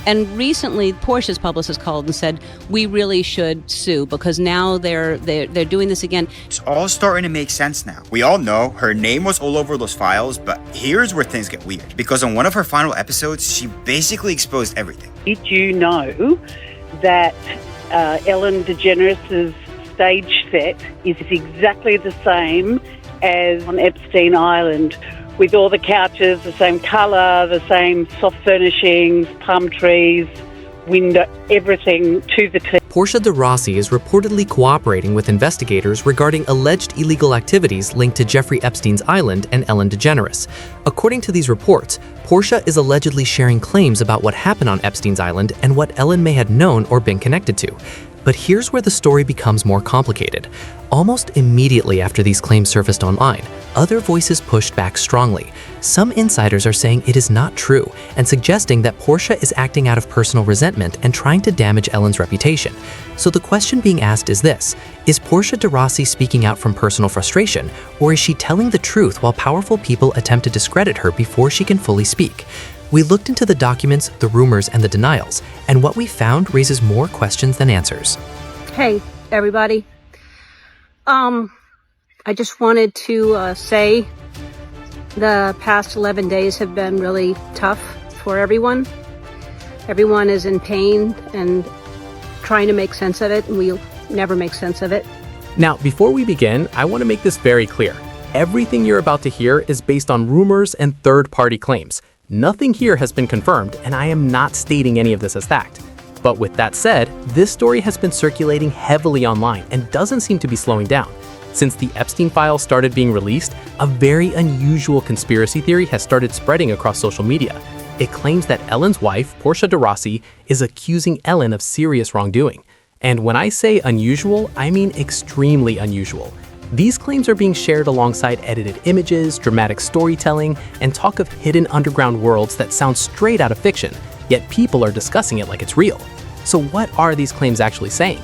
And recently, Portia's publicist called and said, we really should sue because now they're doing this again. It's all starting to make sense now. We all know her name was all over those files, but here's where things get weird. Because on one of her final episodes, she basically exposed everything. Did you know that Ellen DeGeneres' stage set is exactly the same as on Epstein Island, with all the couches, the same colour, the same soft furnishings, palm trees, window, everything to the T. Portia de Rossi is reportedly cooperating with investigators regarding alleged illegal activities linked to Jeffrey Epstein's island and Ellen DeGeneres. According to these reports, Portia is allegedly sharing claims about what happened on Epstein's island and what Ellen may have known or been connected to. But here's where the story becomes more complicated. Almost immediately after these claims surfaced online, other voices pushed back strongly. Some insiders are saying it is not true and suggesting that Portia is acting out of personal resentment and trying to damage Ellen's reputation. So the question being asked is this: is Portia de Rossi speaking out from personal frustration, or is she telling the truth while powerful people attempt to discredit her before she can fully speak? We looked into the documents, the rumors, and the denials, and what we found raises more questions than answers. Hey, everybody. I just wanted to say the past 11 days have been really tough for everyone. Everyone is in pain and trying to make sense of it, and we'll never make sense of it. Now, before we begin, I want to make this very clear. Everything you're about to hear is based on rumors and third-party claims. Nothing here has been confirmed, and I am not stating any of this as fact. But with that said, this story has been circulating heavily online and doesn't seem to be slowing down. Since the Epstein files started being released, a very unusual conspiracy theory has started spreading across social media. It claims that Ellen's wife, Portia de Rossi, is accusing Ellen of serious wrongdoing. And when I say unusual, I mean extremely unusual. These claims are being shared alongside edited images, dramatic storytelling, and talk of hidden underground worlds that sound straight out of fiction, yet people are discussing it like it's real. So what are these claims actually saying?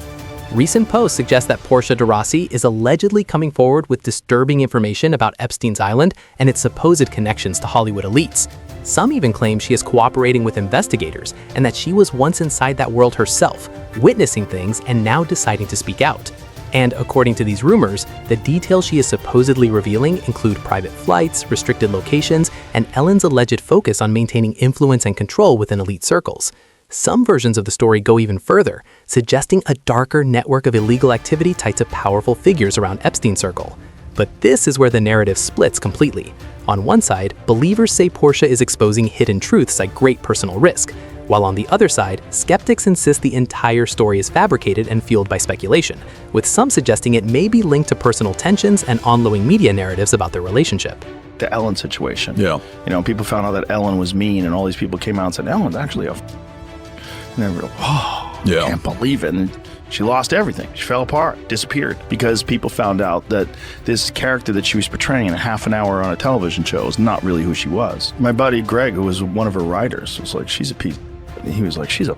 Recent posts suggest that Portia de Rossi is allegedly coming forward with disturbing information about Epstein's island and its supposed connections to Hollywood elites. Some even claim she is cooperating with investigators and that she was once inside that world herself, witnessing things and now deciding to speak out. And according to these rumors, the details she is supposedly revealing include private flights, restricted locations, and Ellen's alleged focus on maintaining influence and control within elite circles. Some versions of the story go even further, suggesting a darker network of illegal activity tied to powerful figures around Epstein's circle. But this is where the narrative splits completely. On one side, believers say Portia is exposing hidden truths at great personal risk, while on the other side, skeptics insist the entire story is fabricated and fueled by speculation, with some suggesting it may be linked to personal tensions and ongoing media narratives about their relationship. The Ellen situation. Yeah. You know, people found out that Ellen was mean, and all these people came out and said, Ellen's actually a and they were like, oh, Yeah. I can't believe it. And she lost everything. She fell apart, disappeared, because people found out that this character that she was portraying in a half an hour on a television show is not really who she was. My buddy Greg, who was one of her writers, was like, she's a piece. He was like, she's a...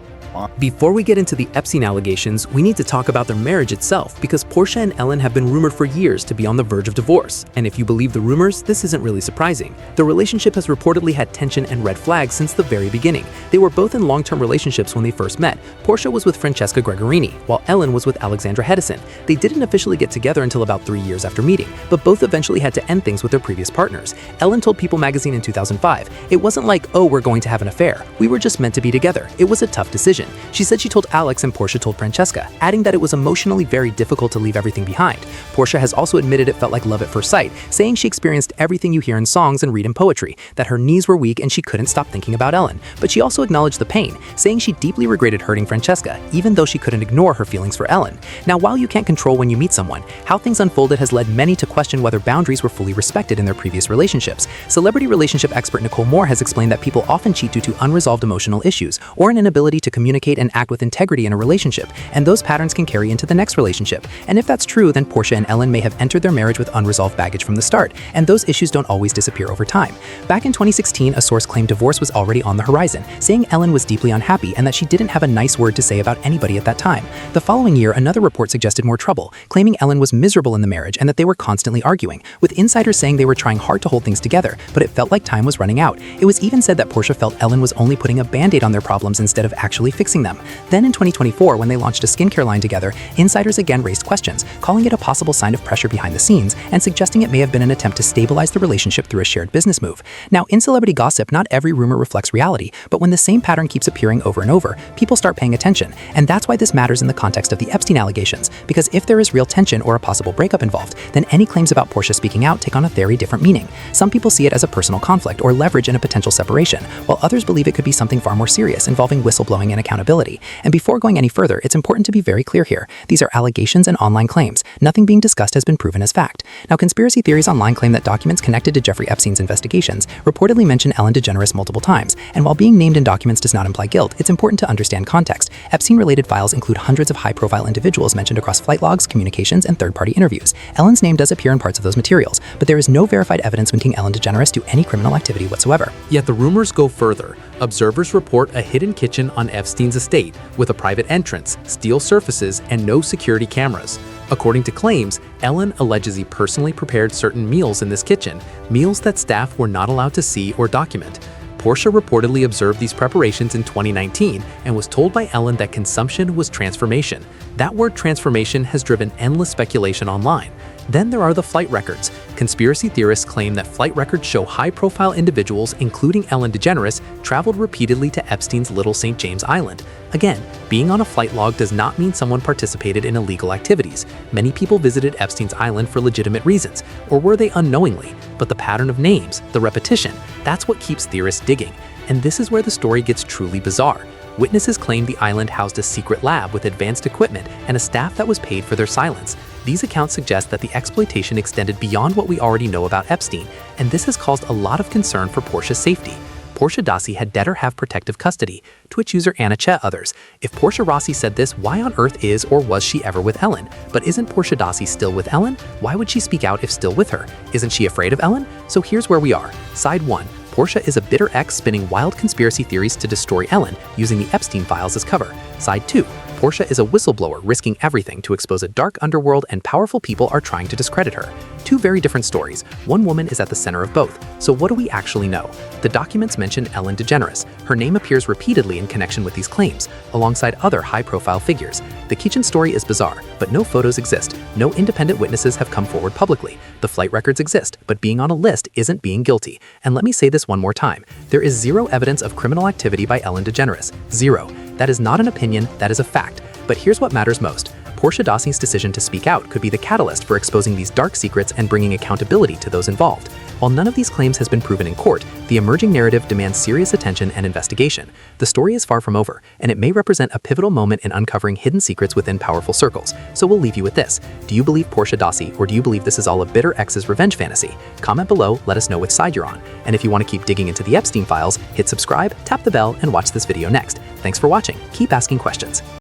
Before we get into the Epstein allegations, we need to talk about their marriage itself, because Portia and Ellen have been rumored for years to be on the verge of divorce. And if you believe the rumors, this isn't really surprising. The relationship has reportedly had tension and red flags since the very beginning. They were both in long-term relationships when they first met. Portia was with Francesca Gregorini, while Ellen was with Alexandra Hedison. They didn't officially get together until about 3 years after meeting, but both eventually had to end things with their previous partners. Ellen told People magazine in 2005, "It wasn't like, oh, we're going to have an affair. We were just meant to be together. It was a tough decision." She said she told Alex and Portia told Francesca, adding that it was emotionally very difficult to leave everything behind. Portia has also admitted it felt like love at first sight, saying she experienced everything you hear in songs and read in poetry, that her knees were weak and she couldn't stop thinking about Ellen. But she also acknowledged the pain, saying she deeply regretted hurting Francesca, even though she couldn't ignore her feelings for Ellen. Now, while you can't control when you meet someone, how things unfolded has led many to question whether boundaries were fully respected in their previous relationships. Celebrity relationship expert Nicole Moore has explained that people often cheat due to unresolved emotional issues or an inability to communicate communicate and act with integrity in a relationship, and those patterns can carry into the next relationship. And if that's true, then Portia and Ellen may have entered their marriage with unresolved baggage from the start, and those issues don't always disappear over time. Back in 2016, a source claimed divorce was already on the horizon, saying Ellen was deeply unhappy and that she didn't have a nice word to say about anybody at that time. The following year, another report suggested more trouble, claiming Ellen was miserable in the marriage and that they were constantly arguing, with insiders saying they were trying hard to hold things together, but it felt like time was running out. It was even said that Portia felt Ellen was only putting a band-aid on their problems instead of actually fixing them. Then in 2024, when they launched a skincare line together, insiders again raised questions, calling it a possible sign of pressure behind the scenes and suggesting it may have been an attempt to stabilize the relationship through a shared business move. Now, in celebrity gossip, not every rumor reflects reality, but when the same pattern keeps appearing over and over, people start paying attention. And that's why this matters in the context of the Epstein allegations, because if there is real tension or a possible breakup involved, then any claims about Portia speaking out take on a very different meaning. Some people see it as a personal conflict or leverage in a potential separation, while others believe it could be something far more serious involving whistleblowing and accountability. And before going any further, it's important to be very clear here. These are allegations and online claims. Nothing being discussed has been proven as fact. Now, conspiracy theories online claim that documents connected to Jeffrey Epstein's investigations reportedly mention Ellen DeGeneres multiple times, and while being named in documents does not imply guilt, it's important to understand context. Epstein-related files include hundreds of high-profile individuals mentioned across flight logs, communications, and third-party interviews. Ellen's name does appear in parts of those materials, but there is no verified evidence linking Ellen DeGeneres to any criminal activity whatsoever. Yet the rumors go further. Observers report a hidden kitchen on Epstein's estate with a private entrance, steel surfaces, and no security cameras. According to claims, Ellen alleges he personally prepared certain meals in this kitchen, meals that staff were not allowed to see or document. Portia reportedly observed these preparations in 2019 and was told by Ellen that consumption was transformation. That word transformation has driven endless speculation online. Then there are the flight records. Conspiracy theorists claim that flight records show high-profile individuals, including Ellen DeGeneres, traveled repeatedly to Epstein's Little St. James Island. Again, being on a flight log does not mean someone participated in illegal activities. Many people visited Epstein's Island for legitimate reasons, or were they unknowingly? But the pattern of names, the repetition, that's what keeps theorists digging. And this is where the story gets truly bizarre. Witnesses claim the island housed a secret lab with advanced equipment and a staff that was paid for their silence. These accounts suggest that the exploitation extended beyond what we already know about Epstein, and this has caused a lot of concern for Portia's safety. Portia Rossi had better have protective custody. Twitch user Anna Che others. If Portia Rossi said this, why on earth is or was she ever with Ellen? But isn't Portia Rossi still with Ellen? Why would she speak out if still with her? Isn't she afraid of Ellen? So here's where we are. Side 1. Portia is a bitter ex spinning wild conspiracy theories to destroy Ellen, using the Epstein files as cover. Side 2. Portia is a whistleblower risking everything to expose a dark underworld and powerful people are trying to discredit her. Two very different stories. One woman is at the center of both. So what do we actually know? The documents mention Ellen DeGeneres. Her name appears repeatedly in connection with these claims, alongside other high-profile figures. The kitchen story is bizarre, but no photos exist. No independent witnesses have come forward publicly. The flight records exist, but being on a list isn't being guilty. And let me say this one more time. There is zero evidence of criminal activity by Ellen DeGeneres. Zero. That is not an opinion, that is a fact. But here's what matters most. Portia Rossi's decision to speak out could be the catalyst for exposing these dark secrets and bringing accountability to those involved. While none of these claims has been proven in court, the emerging narrative demands serious attention and investigation. The story is far from over, and it may represent a pivotal moment in uncovering hidden secrets within powerful circles. So we'll leave you with this. Do you believe Portia Rossi, or do you believe this is all a bitter ex's revenge fantasy? Comment below, let us know which side you're on. And if you want to keep digging into the Epstein files, hit subscribe, tap the bell, and watch this video next. Thanks for watching. Keep asking questions.